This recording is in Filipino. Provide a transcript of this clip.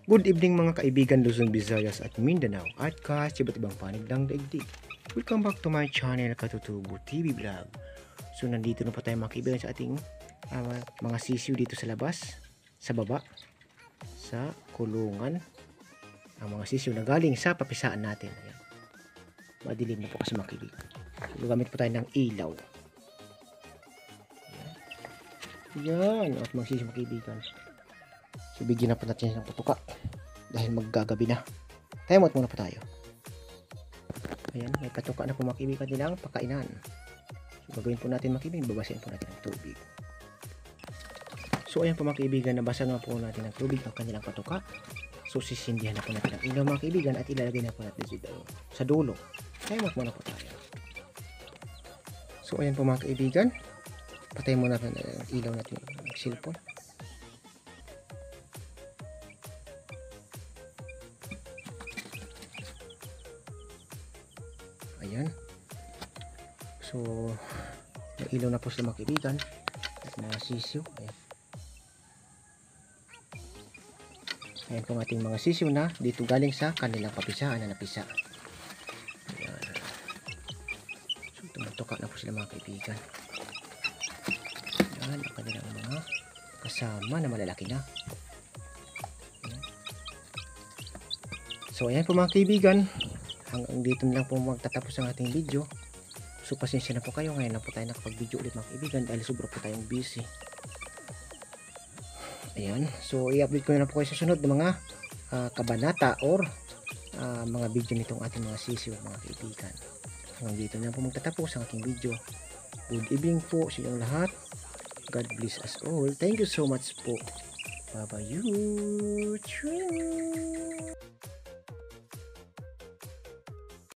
Good evening mga kaibigan Luzon, Visayas at Mindanao at kahit iba't ibang panig ng daigdig. Welcome back to my channel Katutubo TV Vlog. So nandito na po tayo mga kaibigan sa ating mga sisiw dito sa labas, sa baba, sa kulungan. Ang mga sisiw na galing sa papisaan natin. Ayan. Madilim na po kasi mga kaibigan. So, gamit po tayo ng ilaw. Ayan. At mga sisiw mga kaibigan. So bigyan na po natin ng patuka dahil maggagabi na. Kaya muna po tayo. Ayan, may patuka na po mga kaibigan nilang pakainan. So gagawin po natin mga kaibigan, babasahin po natin ng tubig. So ayan po mga kaibigan, nabasa na po natin ng tubig ang kanilang patuka. So sisindihan na po natin ang ilaw mga kaibigan at ilalagay na po natin sa dulo. Kaya muna po tayo. So ayan po mga kaibigan, patayin muna natin ang ilaw natin ng cellphone. Ayan. So, nailaw na po sila mga kaibigan at mga sisiw. Ayan. Ayan po ang ating mga sisiw na dito galing sa kanilang papisaan na napisa. Ayan. So, tumutuka na po sila mga kaibigan. Ayan, ang kanilang mga kasama na malalaki na. Ayan. So, ayan po mga kaibigan. Hanggang dito na lang po magtatapos ang ating video. So pasensya na po kayo, ngayon na po tayo nakapag-video ulit mga kaibigan dahil sobra po tayong busy. Ayan, so i-update ko na po kayo sa sunod ng mga kabanata or mga video nitong ating mga sisiw mga kaibigan. Hanggang dito na po magtatapos ang ating video. Good evening po sa inyong lahat. God bless us all. Thank you so much po. Bye bye you.